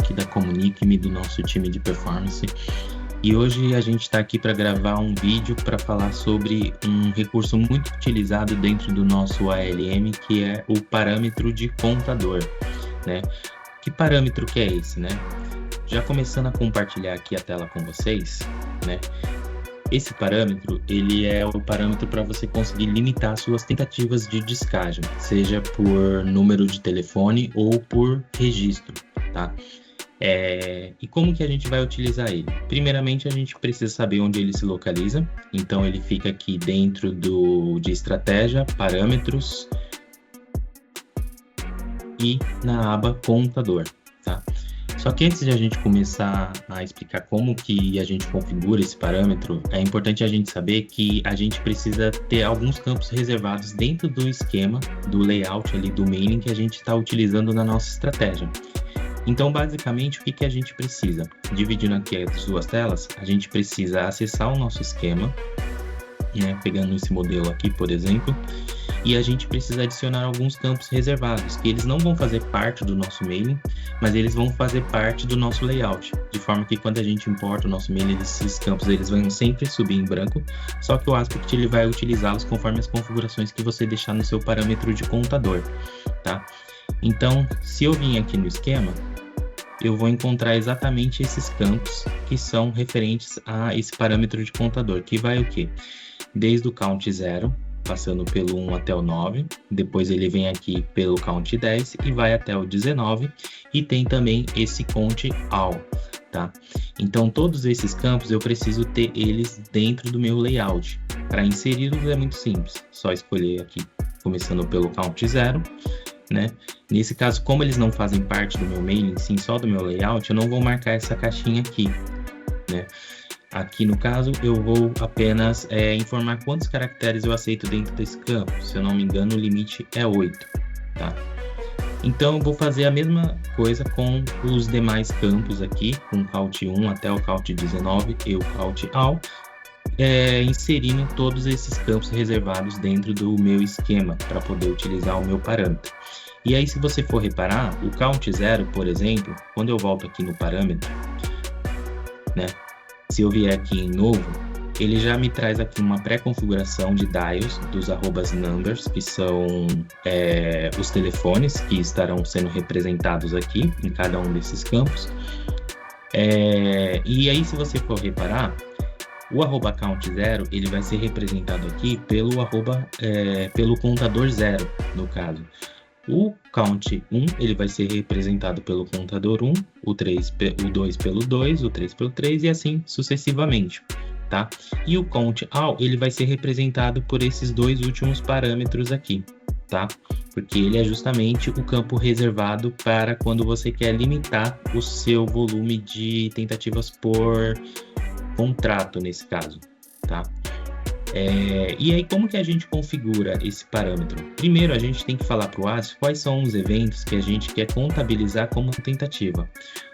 aqui da Comunique-me, do nosso time de performance. E hoje a gente está aqui para gravar um vídeo para falar sobre um recurso muito utilizado dentro do nosso ALM, que é o parâmetro de contador, né? Que parâmetro que é esse, né? Já começando a compartilhar aqui a tela com vocês, né? Esse parâmetro, ele é o parâmetro para você conseguir limitar suas tentativas de descagem, seja por número de telefone ou por registro, tá? E como que a gente vai utilizar ele? Primeiramente, a gente precisa saber onde ele se localiza. Então, ele fica aqui dentro de estratégia, parâmetros e na aba contador, tá? Só que antes de a gente começar a explicar como que a gente configura esse parâmetro, é importante a gente saber que a gente precisa ter alguns campos reservados dentro do esquema, do layout ali do mailing que a gente está utilizando na nossa estratégia. Então, basicamente, o que a gente precisa? Dividindo aqui as duas telas, a gente precisa acessar o nosso esquema, né, pegando esse modelo aqui, por exemplo, e a gente precisa adicionar alguns campos reservados, que eles não vão fazer parte do nosso mailing, mas eles vão fazer parte do nosso layout, de forma que quando a gente importa o nosso mailing, esses campos eles vão sempre subir em branco, só que o Aspect ele vai utilizá-los conforme as configurações que você deixar no seu parâmetro de contador, tá? Então, se eu vim aqui no esquema, eu vou encontrar exatamente esses campos que são referentes a esse parâmetro de contador, que vai o quê? Desde o count 0, passando pelo 1 até o 9, depois ele vem aqui pelo count 10 e vai até o 19, e tem também esse count all, tá? Então, todos esses campos eu preciso ter eles dentro do meu layout. Para inseri-los é muito simples, só escolher aqui, começando pelo count 0, né? Nesse caso, como eles não fazem parte do meu mailing, sim, só do meu layout, eu não vou marcar essa caixinha aqui, né? Aqui no caso, eu vou apenas informar quantos caracteres eu aceito dentro desse campo. Se eu não me engano, o limite é 8, tá? Então, eu vou fazer a mesma coisa com os demais campos aqui, com o count 1 até o count 19 e o count all, inserindo todos esses campos reservados dentro do meu esquema, para poder utilizar o meu parâmetro. E aí, se você for reparar, o count 0, por exemplo, quando eu volto aqui no parâmetro, né? Se eu vier aqui em novo, ele já me traz aqui uma pré-configuração de dials dos @numbers, que são os telefones que estarão sendo representados aqui em cada um desses campos. E aí, se você for reparar, o @count 0 ele vai ser representado aqui pelo contador 0, no caso. O count 1 ele vai ser representado pelo contador 1, o 2 pelo 2, o 3 pelo 3 e assim sucessivamente, tá? E o count all ele vai ser representado por esses dois últimos parâmetros aqui, tá? Porque ele é justamente o campo reservado para quando você quer limitar o seu volume de tentativas por contrato nesse caso, tá? E aí, como que a gente configura esse parâmetro? Primeiro, a gente tem que falar para o ASP quais são os eventos que a gente quer contabilizar como tentativa.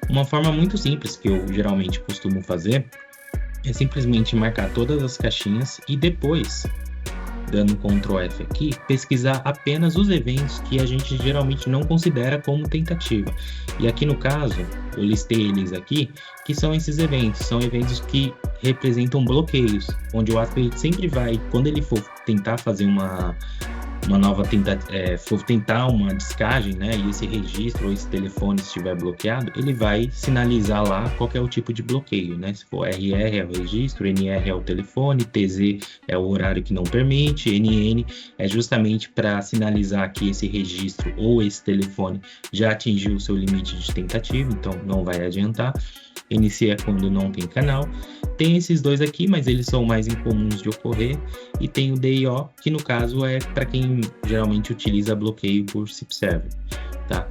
Uma forma muito simples que eu geralmente costumo fazer é simplesmente marcar todas as caixinhas e depois, dando Ctrl F aqui, pesquisar apenas os eventos que a gente geralmente não considera como tentativa. E aqui no caso, eu listei eles aqui, que são esses eventos. São eventos que representam bloqueios, onde o Aspect sempre vai, quando ele for tentar fazer uma nova for tentar uma descagem, né, e esse registro ou esse telefone estiver bloqueado, ele vai sinalizar lá qual é o tipo de bloqueio, né? Se for RR é o registro, NR é o telefone, TZ é o horário que não permite, NN é justamente para sinalizar que esse registro ou esse telefone já atingiu o seu limite de tentativa, então não vai adiantar. NC é quando não tem canal. Tem esses dois aqui, mas eles são mais incomuns de ocorrer. E tem o DIO, que no caso é para quem geralmente utiliza bloqueio por SIP server, tá?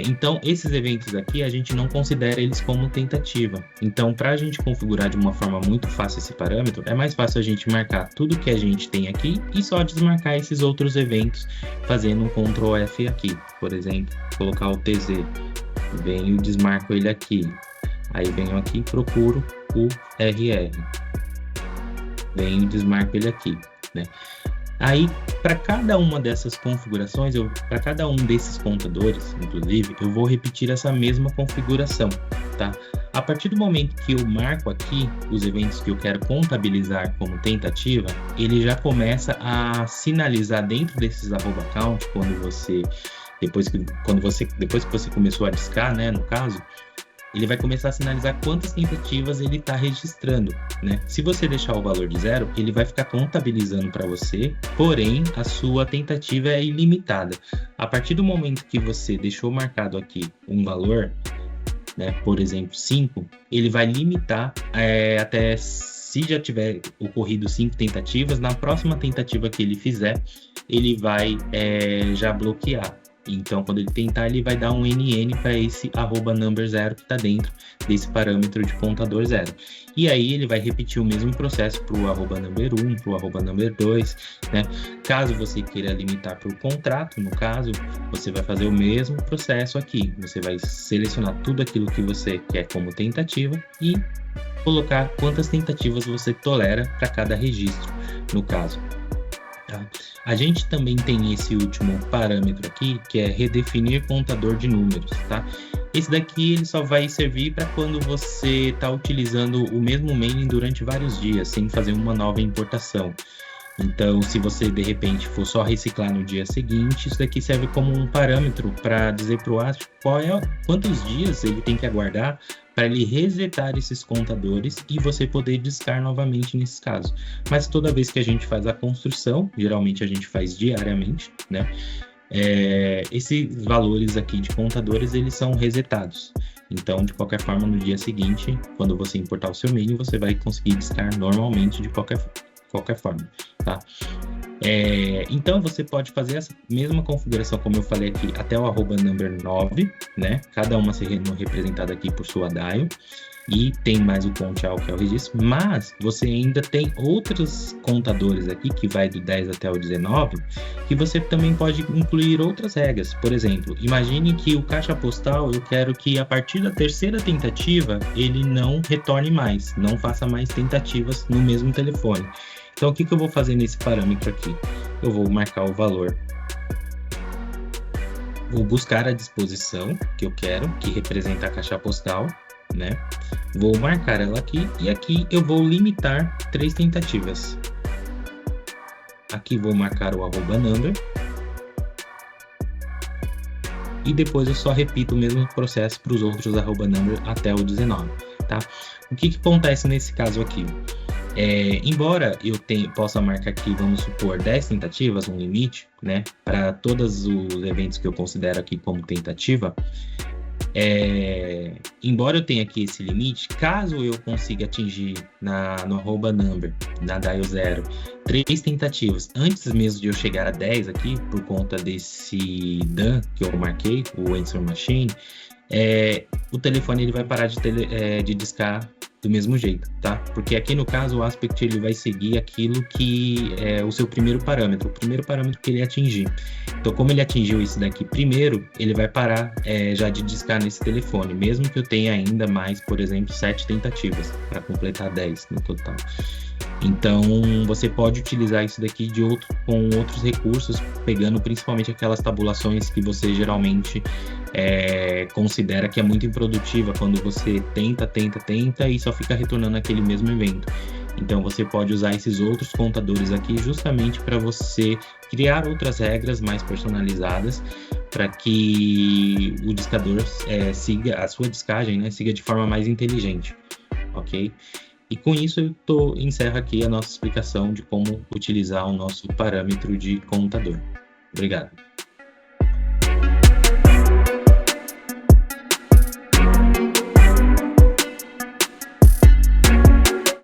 Então, esses eventos aqui, a gente não considera eles como tentativa. Então, para a gente configurar de uma forma muito fácil esse parâmetro, é mais fácil a gente marcar tudo que a gente tem aqui e só desmarcar esses outros eventos, fazendo um Ctrl F aqui. Por exemplo, colocar o TZ, venho e desmarco ele aqui. Aí venho aqui e procuro o RR. Venho e desmarco ele aqui, né? Aí, para cada uma dessas configurações, para cada um desses contadores, inclusive, eu vou repetir essa mesma configuração, tá? A partir do momento que eu marco aqui os eventos que eu quero contabilizar como tentativa, ele já começa a sinalizar dentro desses @count, depois que você começou a discar, né, no caso, ele vai começar a sinalizar quantas tentativas ele está registrando, né? Se você deixar o valor de 0, ele vai ficar contabilizando para você, porém, a sua tentativa é ilimitada. A partir do momento que você deixou marcado aqui um valor, né, por exemplo, 5, ele vai limitar até, se já tiver ocorrido 5 tentativas, na próxima tentativa que ele fizer, ele vai já bloquear. Então, quando ele tentar, ele vai dar um NN para esse @number0 que está dentro desse parâmetro de contador 0. E aí ele vai repetir o mesmo processo para o @number1, para o @number2, né? Caso você queira limitar para o contrato, no caso, você vai fazer o mesmo processo aqui. Você vai selecionar tudo aquilo que você quer como tentativa e colocar quantas tentativas você tolera para cada registro, no caso. Tá? A gente também tem esse último parâmetro aqui, que é redefinir contador de números, tá? Esse daqui ele só vai servir para quando você está utilizando o mesmo mailing durante vários dias, sem fazer uma nova importação. Então, se você de repente for só reciclar no dia seguinte, isso daqui serve como um parâmetro para dizer para o ASP quantos dias ele tem que aguardar para ele resetar esses contadores e você poder discar novamente nesses casos. Mas toda vez que a gente faz a construção, geralmente a gente faz diariamente, né? Esses valores aqui de contadores, eles são resetados. Então, de qualquer forma, no dia seguinte, quando você importar o seu menu, você vai conseguir discar normalmente de qualquer forma, tá? Então, você pode fazer essa mesma configuração, como eu falei aqui, até o @number9, né? Cada uma sendo representada aqui por sua dial. E tem mais o count all, que é o registro, mas você ainda tem outros contadores aqui, que vai do 10 até o 19, que você também pode incluir outras regras. Por exemplo, imagine que o caixa postal, eu quero que a partir da terceira tentativa, ele não retorne mais, não faça mais tentativas no mesmo telefone. Então, o que eu vou fazer nesse parâmetro aqui? Eu vou marcar o valor, vou buscar a disposição que eu quero, que representa a caixa postal, né? Vou marcar ela aqui e aqui eu vou limitar 3 tentativas. Aqui vou marcar o @number e depois eu só repito o mesmo processo para os outros @number até o 19, tá? O que acontece nesse caso aqui? Embora eu possa marcar aqui, vamos supor, 10 tentativas, um limite, né? Para todos os eventos que eu considero aqui como tentativa, embora eu tenha aqui esse limite, caso eu consiga atingir no @number, na dial 0, 3 tentativas antes mesmo de eu chegar a 10 aqui, por conta desse DAN que eu marquei, o Answer Machine, o telefone ele vai parar de discar do mesmo jeito, tá? Porque aqui no caso o Aspect ele vai seguir aquilo que é o seu primeiro parâmetro, o primeiro parâmetro que ele atingir. Então, como ele atingiu esse daqui primeiro, ele vai parar já de discar nesse telefone, mesmo que eu tenha ainda mais, por exemplo, 7 tentativas para completar 10 no total. Então, você pode utilizar isso daqui com outros recursos, pegando principalmente aquelas tabulações que você geralmente considera que é muito improdutiva, quando você tenta e só fica retornando aquele mesmo evento. Então, você pode usar esses outros contadores aqui justamente para você criar outras regras mais personalizadas para que o discador siga a sua discagem, né, siga de forma mais inteligente, ok? E com isso eu encerro aqui a nossa explicação de como utilizar o nosso parâmetro de contador. Obrigado.